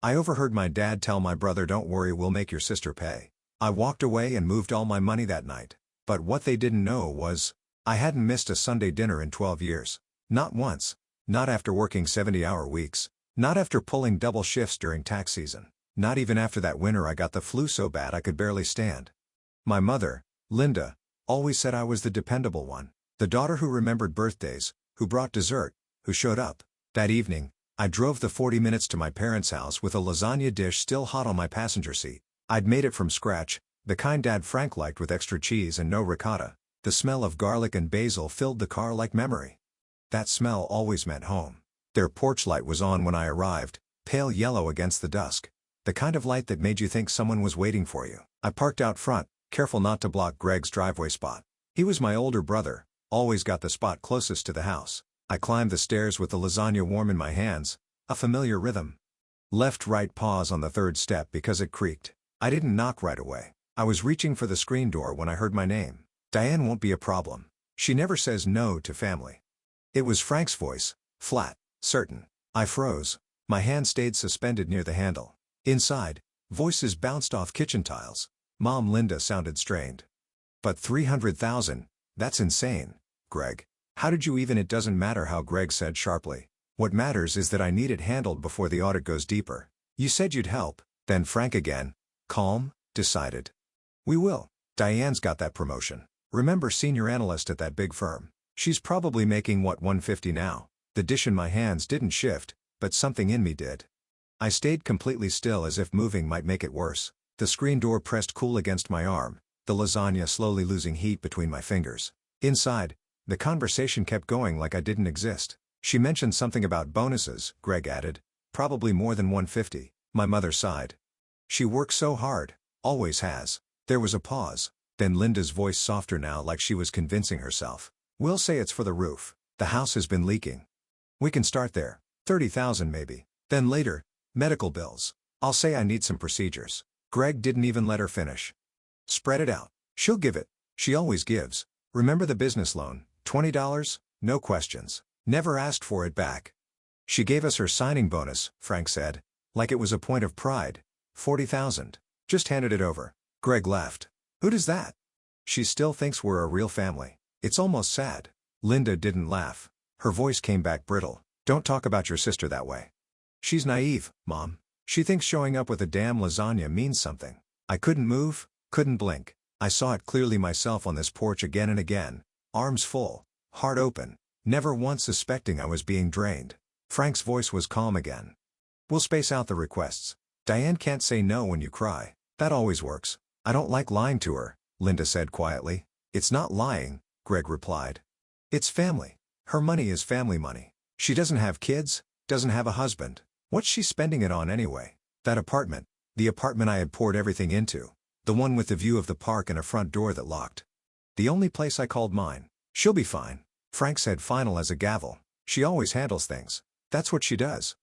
I overheard my dad tell my brother, "Don't worry, we'll make your sister pay." I walked away and moved all my money that night. But what they didn't know was, I hadn't missed a Sunday dinner in 12 years. Not once. Not after working 70-hour weeks. Not after pulling double shifts during tax season. Not even after that winter I got the flu so bad I could barely stand. My mother, Linda, always said I was the dependable one. The daughter who remembered birthdays, who brought dessert, who showed up. That evening, I drove the 40 minutes to my parents' house with a lasagna dish still hot on my passenger seat. I'd made it from scratch, the kind Dad Frank liked with extra cheese and no ricotta. The smell of garlic and basil filled the car like memory. That smell always meant home. Their porch light was on when I arrived, pale yellow against the dusk. The kind of light that made you think someone was waiting for you. I parked out front, careful not to block Greg's driveway spot. He was my older brother, always got the spot closest to the house. I climbed the stairs with the lasagna warm in my hands, a familiar rhythm. Left-right pause on the third step because it creaked. I didn't knock right away. I was reaching for the screen door when I heard my name. "Diane won't be a problem. She never says no to family." It was Frank's voice, flat, certain. I froze. My hand stayed suspended near the handle. Inside, voices bounced off kitchen tiles. Mom Linda sounded strained. "But 300,000, that's insane, Greg. How did you even?" "It doesn't matter how," Greg said sharply. "What matters is that I need it handled before the audit goes deeper. You said you'd help." Then Frank again, calm, decided. "We will. Diane's got that promotion. Remember, senior analyst at that big firm. She's probably making what, 150 now?" The dish in my hands didn't shift, but something in me did. I stayed completely still as if moving might make it worse. The screen door pressed cool against my arm, the lasagna slowly losing heat between my fingers. Inside, the conversation kept going like I didn't exist. "She mentioned something about bonuses," Greg added. "Probably more than 150. My mother sighed. "She works so hard, always has." There was a pause, then Linda's voice softer now, like she was convincing herself. "We'll say it's for the roof. The house has been leaking. We can start there. 30,000 maybe. Then later, medical bills. I'll say I need some procedures." Greg didn't even let her finish. "Spread it out. She'll give it. She always gives. Remember the business loan, $20? No questions. Never asked for it back." "She gave us her signing bonus," Frank said, like it was a point of pride. 40,000. Just handed it over." Greg laughed. "Who does that?" "She still thinks we're a real family. It's almost sad." Linda didn't laugh. Her voice came back brittle. "Don't talk about your sister that way. She's naive, Mom. She thinks showing up with a damn lasagna means something." I couldn't move, couldn't blink. I saw it clearly myself on this porch again and again, arms full, heart open, never once suspecting I was being drained. Frank's voice was calm again. "We'll space out the requests. Diane can't say no when you cry. That always works." "I don't like lying to her," Linda said quietly. "It's not lying," Greg replied. "It's family. Her money is family money. She doesn't have kids, doesn't have a husband. What's she spending it on anyway? That apartment, the apartment I had poured everything into, the one with the view of the park and a front door that locked. The only place I called mine. She'll be fine." Frank said final as a gavel. "She always handles things. That's what she does."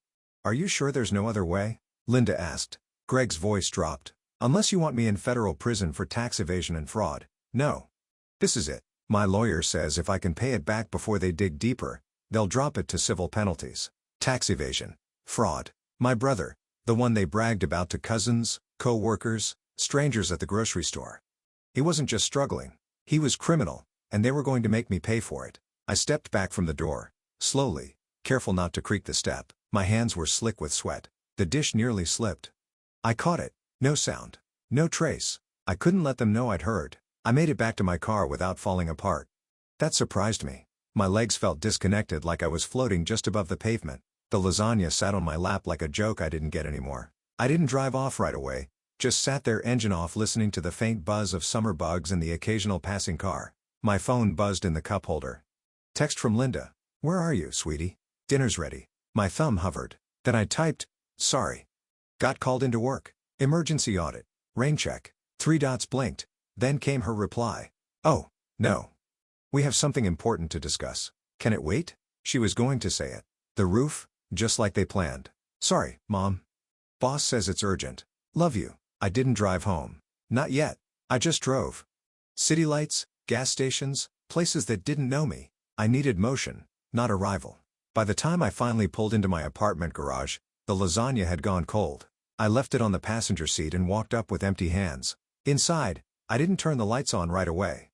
"Are you sure there's no other way?" Linda asked. Greg's voice dropped. "Unless you want me in federal prison for tax evasion and fraud. No. This is it. My lawyer says if I can pay it back before they dig deeper, they'll drop it to civil penalties. Tax evasion. Fraud. My brother, the one they bragged about to cousins, co-workers, strangers at the grocery store. He wasn't just struggling. He was criminal, and they were going to make me pay for it." I stepped back from the door, slowly, careful not to creak the step. My hands were slick with sweat. The dish nearly slipped. I caught it. No sound. No trace. I couldn't let them know I'd heard. I made it back to my car without falling apart. That surprised me. My legs felt disconnected, like I was floating just above the pavement. The lasagna sat on my lap like a joke I didn't get anymore. I didn't drive off right away, just sat there engine off listening to the faint buzz of summer bugs and the occasional passing car. My phone buzzed in the cup holder. Text from Linda. "Where are you, sweetie? Dinner's ready." My thumb hovered. Then I typed, "Sorry. Got called into work. Emergency audit. Rain check." 3 dots blinked. Then came her reply. "Oh, no. We have something important to discuss. Can it wait?" She was going to say it. "The roof, just like they planned." "Sorry, Mom. Boss says it's urgent. Love you." I didn't drive home. Not yet. I just drove. City lights, gas stations, places that didn't know me. I needed motion, not arrival. By the time I finally pulled into my apartment garage, The lasagna had gone cold. I left it on the passenger seat and walked up with empty hands. Inside, I didn't turn the lights on right away.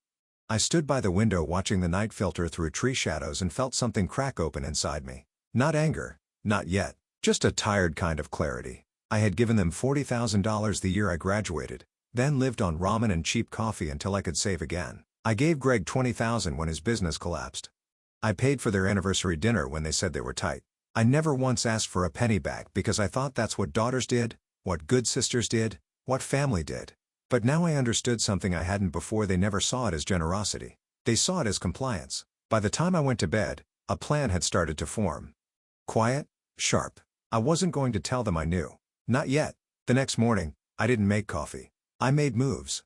I stood by the window watching the night filter through tree shadows and felt something crack open inside me. Not anger, not yet, just a tired kind of clarity. I had given them $40,000 the year I graduated, then lived on ramen and cheap coffee until I could save again. I gave Greg $20,000 when his business collapsed. I paid for their anniversary dinner when they said they were tight. I never once asked for a penny back because I thought that's what daughters did, what good sisters did, what family did. But now I understood something I hadn't before. They never saw it as generosity. They saw it as compliance. By the time I went to bed, a plan had started to form. Quiet, sharp. I wasn't going to tell them I knew. Not yet. The next morning, I didn't make coffee. I made moves.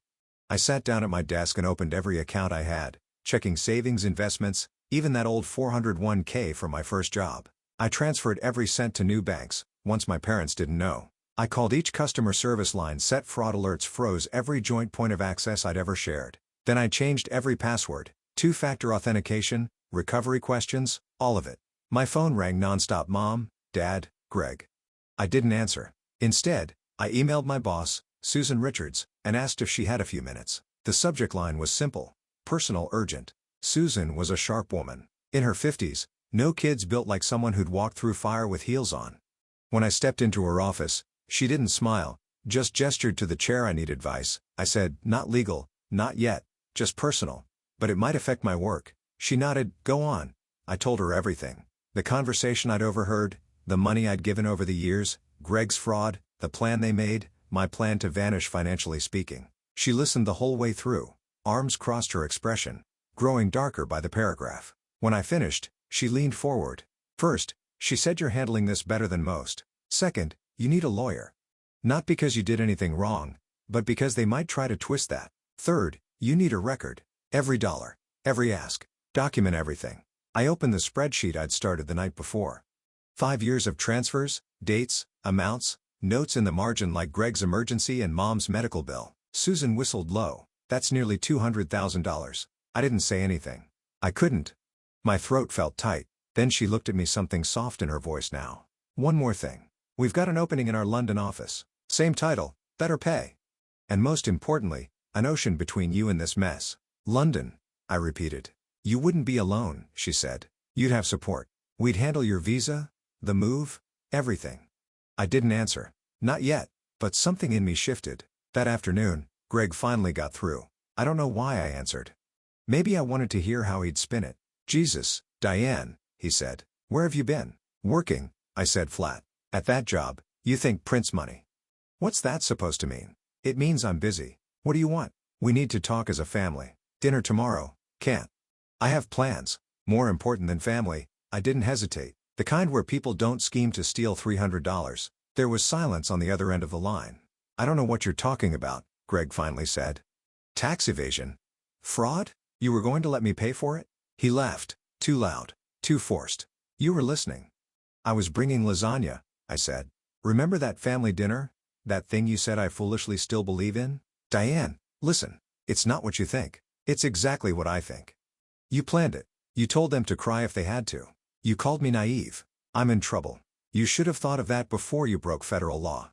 I sat down at my desk and opened every account I had, checking savings, investments, even that old 401k from my first job. I transferred every cent to new banks, once my parents didn't know. I called each customer service line, set fraud alerts, froze every joint point of access I'd ever shared. Then I changed every password, two-factor authentication, recovery questions, all of it. My phone rang nonstop. Mom, Dad, Greg. I didn't answer. Instead, I emailed my boss, Susan Richards, and asked if she had a few minutes. The subject line was simple: personal, urgent. Susan was a sharp woman. In her 50s, no kids, built like someone who'd walked through fire with heels on. When I stepped into her office, she didn't smile, just gestured to the chair. I need advice. I said, not legal, not yet, just personal. But it might affect my work. She nodded. Go on. I told her everything. The conversation I'd overheard, the money I'd given over the years, Greg's fraud, the plan they made, my plan to vanish financially speaking. She listened the whole way through, arms crossed, her expression growing darker by the paragraph. When I finished, she leaned forward. First, she said, you're handling this better than most. Second, you need a lawyer. Not because you did anything wrong, but because they might try to twist that. Third, you need a record. Every dollar, every ask. Document everything. I opened the spreadsheet I'd started the night before. 5 years of transfers, dates, amounts, notes in the margin like Greg's emergency and Mom's medical bill. Susan whistled low. That's nearly $200,000. I didn't say anything. I couldn't. My throat felt tight. Then she looked at me, something soft in her voice now. One more thing. We've got an opening in our London office. Same title, better pay. And most importantly, an ocean between you and this mess. London, I repeated. You wouldn't be alone, she said. You'd have support. We'd handle your visa, the move, everything. I didn't answer. Not yet, but something in me shifted. That afternoon, Greg finally got through. I don't know why I answered. Maybe I wanted to hear how he'd spin it. Jesus, Diane, he said. Where have you been? Working, I said flat. At that job, you think Prince money. What's that supposed to mean? It means I'm busy. What do you want? We need to talk as a family. Dinner tomorrow. Can't. I have plans. More important than family. I didn't hesitate. The kind where people don't scheme to steal $300. There was silence on the other end of the line. I don't know what you're talking about, Greg finally said. Tax evasion? Fraud? You were going to let me pay for it? He laughed. Too loud. Too forced. You were listening. I was bringing lasagna, I said. Remember that family dinner? That thing you said I foolishly still believe in? Diane, listen. It's not what you think. It's exactly what I think. You planned it. You told them to cry if they had to. You called me naive. I'm in trouble. You should have thought of that before you broke federal law.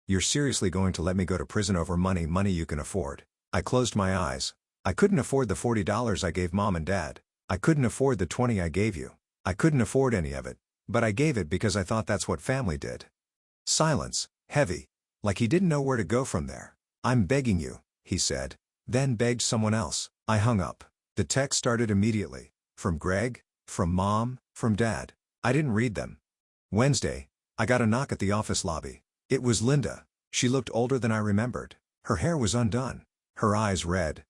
You're seriously going to let me go to prison over money you can afford? I closed my eyes. I couldn't afford the $40 I gave Mom and Dad. I couldn't afford the $20 I gave you. I couldn't afford any of it. But I gave it because I thought that's what family did. Silence, heavy. Like he didn't know where to go from there. I'm begging you, he said. Then begged someone else. I hung up. The text started immediately. From Greg, from Mom, from Dad. I didn't read them. Wednesday, I got a knock at the office lobby. It was Linda. She looked older than I remembered. Her hair was undone. Her eyes red.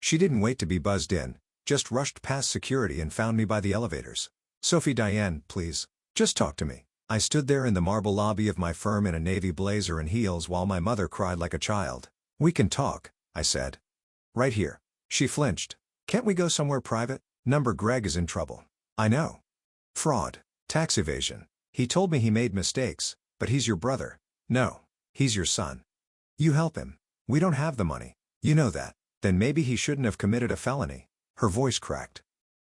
She didn't wait to be buzzed in, just rushed past security and found me by the elevators. Sophie, Diane, please, just talk to me. I stood there in the marble lobby of my firm in a navy blazer and heels while my mother cried like a child. We can talk, I said. Right here. She flinched. Can't we go somewhere private? Greg is in trouble. I know. Fraud. Tax evasion. He told me he made mistakes, but he's your brother. No. He's your son. You help him. We don't have the money. You know that. Then maybe he shouldn't have committed a felony. Her voice cracked.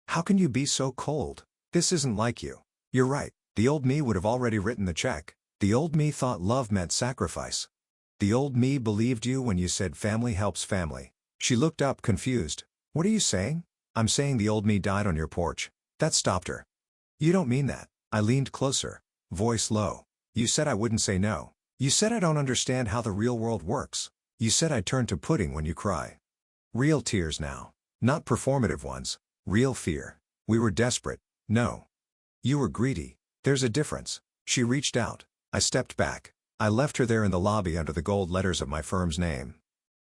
How can you be so cold? This isn't like you. You're right. The old me would have already written the check. The old me thought love meant sacrifice. The old me believed you when you said family helps family. She looked up confused. What are you saying? I'm saying the old me died on your porch. That stopped her. You don't mean that. I leaned closer, voice low. You said I wouldn't say no. You said I don't understand how the real world works. You said I'd turn to pudding when you cry. Real tears now. Not performative ones. Real fear. We were desperate. No. You were greedy. There's a difference. She reached out. I stepped back. I left her there in the lobby under the gold letters of my firm's name.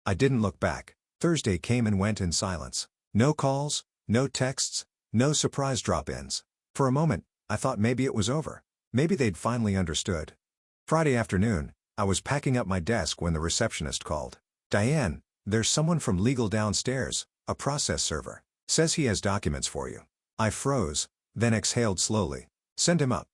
I didn't look back. Thursday came and went in silence. No calls, no texts, no surprise drop-ins. For a moment, I thought maybe it was over. Maybe they'd finally understood. Friday afternoon, I was packing up my desk when the receptionist called. Diane, there's someone from legal downstairs, a process server. Says he has documents for you. I froze, then exhaled slowly. Send him up.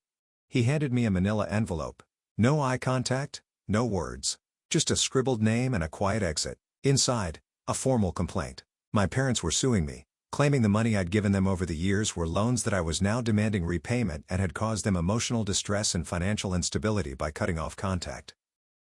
He handed me a manila envelope. No eye contact, no words. Just a scribbled name and a quiet exit. Inside, a formal complaint. My parents were suing me, claiming the money I'd given them over the years were loans that I was now demanding repayment and had caused them emotional distress and financial instability by cutting off contact.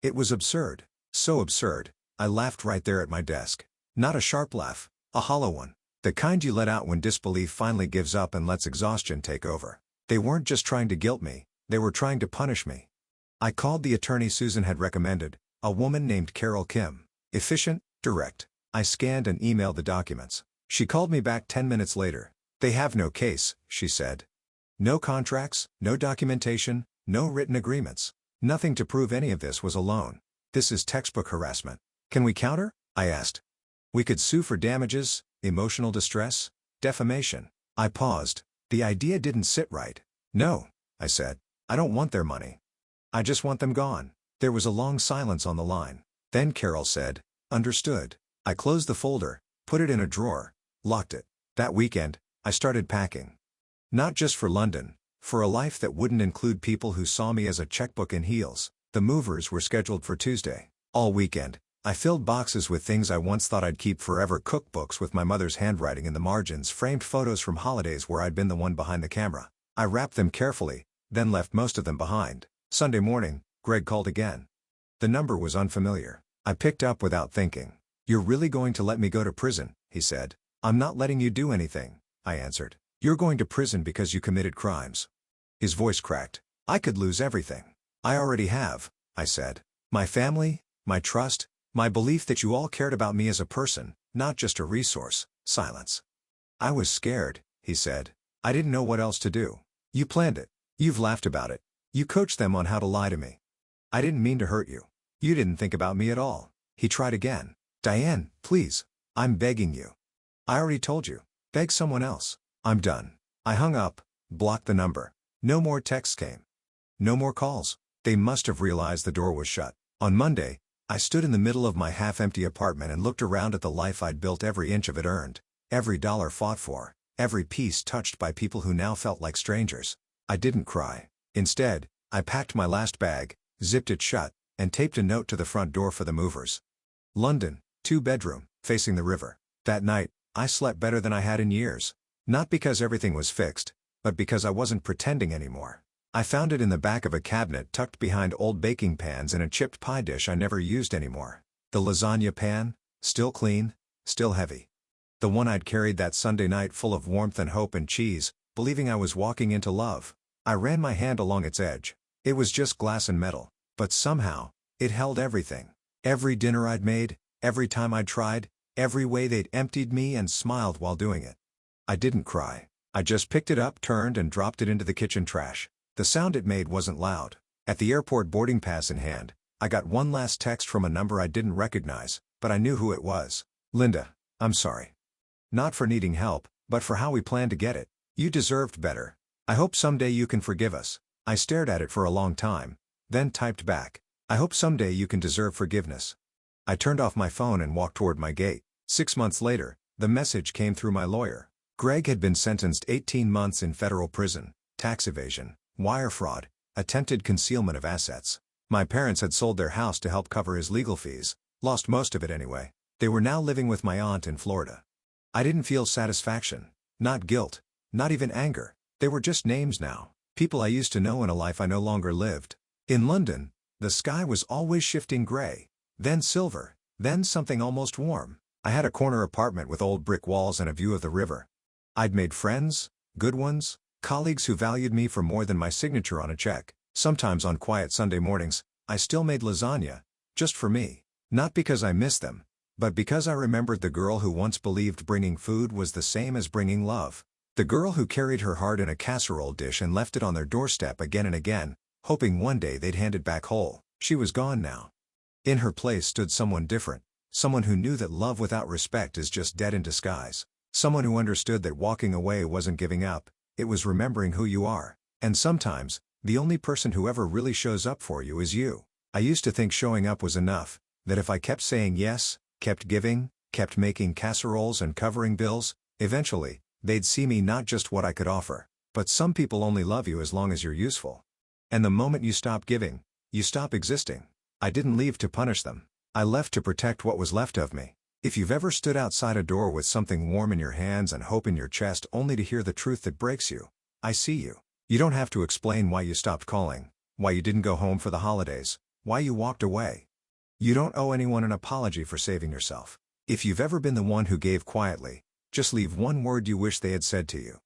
It was absurd. So absurd, I laughed right there at my desk. Not a sharp laugh, a hollow one. The kind you let out when disbelief finally gives up and lets exhaustion take over. They weren't just trying to guilt me, they were trying to punish me. I called the attorney Susan had recommended, a woman named Carol Kim. Efficient, direct. I scanned and emailed the documents. She called me back 10 minutes later. They have no case, she said. No contracts, no documentation, no written agreements. Nothing to prove any of this was a loan. This is textbook harassment. Can we counter? I asked. We could sue for damages, emotional distress, defamation. I paused. The idea didn't sit right. No, I said. I don't want their money. I just want them gone. There was a long silence on the line. Then Carol said, understood. I closed the folder, put it in a drawer, locked it. That weekend, I started packing. Not just for London, for a life that wouldn't include people who saw me as a checkbook in heels. The movers were scheduled for Tuesday. All weekend, I filled boxes with things I once thought I'd keep forever, cookbooks with my mother's handwriting in the margins, framed photos from holidays where I'd been the one behind the camera. I wrapped them carefully, then left most of them behind. Sunday morning, Greg called again. The number was unfamiliar. I picked up without thinking. You're really going to let me go to prison, he said. I'm not letting you do anything, I answered. You're going to prison because you committed crimes. His voice cracked. I could lose everything. I already have, I said. My family, my trust, my belief that you all cared about me as a person, not just a resource. Silence. I was scared, he said. I didn't know what else to do. You planned it. You've laughed about it. You coached them on how to lie to me. I didn't mean to hurt you. You didn't think about me at all. He tried again. Diane, please. I'm begging you. I already told you. Beg someone else. I'm done. I hung up, blocked the number. No more texts came. No more calls. They must have realized the door was shut. On Monday, I stood in the middle of my half-empty apartment and looked around at the life I'd built, every inch of it earned, every dollar fought for, every piece touched by people who now felt like strangers. I didn't cry. Instead, I packed my last bag, zipped it shut, and taped a note to the front door for the movers. London, 2-bedroom, facing the river. That night, I slept better than I had in years. Not because everything was fixed, but because I wasn't pretending anymore. I found it in the back of a cabinet tucked behind old baking pans and a chipped pie dish I never used anymore. The lasagna pan, still clean, still heavy. The one I'd carried that Sunday night, full of warmth and hope and cheese, believing I was walking into love. I ran my hand along its edge. It was just glass and metal, but somehow, it held everything. Every dinner I'd made, every time I'd tried, every way they'd emptied me, and smiled while doing it. I didn't cry. I just picked it up, turned, and dropped it into the kitchen trash. The sound it made wasn't loud. At the airport, boarding pass in hand, I got one last text from a number I didn't recognize, but I knew who it was. Linda, I'm sorry. Not for needing help, but for how we planned to get it. You deserved better. I hope someday you can forgive us. I stared at it for a long time, then typed back. I hope someday you can deserve forgiveness. I turned off my phone and walked toward my gate. 6 months later, the message came through my lawyer. Greg had been sentenced 18 months in federal prison, tax evasion, wire fraud, attempted concealment of assets. My parents had sold their house to help cover his legal fees, lost most of it anyway. They were now living with my aunt in Florida. I didn't feel satisfaction, not guilt, not even anger. They were just names now, people I used to know in a life I no longer lived. In London, the sky was always shifting gray, then silver, then something almost warm. I had a corner apartment with old brick walls and a view of the river. I'd made friends, good ones, colleagues who valued me for more than my signature on a check. Sometimes on quiet Sunday mornings, I still made lasagna, just for me. Not because I missed them, but because I remembered the girl who once believed bringing food was the same as bringing love. The girl who carried her heart in a casserole dish and left it on their doorstep again and again, hoping one day they'd hand it back whole. She was gone now. In her place stood someone different, someone who knew that love without respect is just dead in disguise. Someone who understood that walking away wasn't giving up, it was remembering who you are. And sometimes, the only person who ever really shows up for you is you. I used to think showing up was enough, that if I kept saying yes, kept giving, kept making casseroles and covering bills, eventually, they'd see me not just what I could offer. But some people only love you as long as you're useful. And the moment you stop giving, you stop existing. I didn't leave to punish them. I left to protect what was left of me. If you've ever stood outside a door with something warm in your hands and hope in your chest only to hear the truth that breaks you, I see you. You don't have to explain why you stopped calling, why you didn't go home for the holidays, why you walked away. You don't owe anyone an apology for saving yourself. If you've ever been the one who gave quietly, just leave one word you wish they had said to you.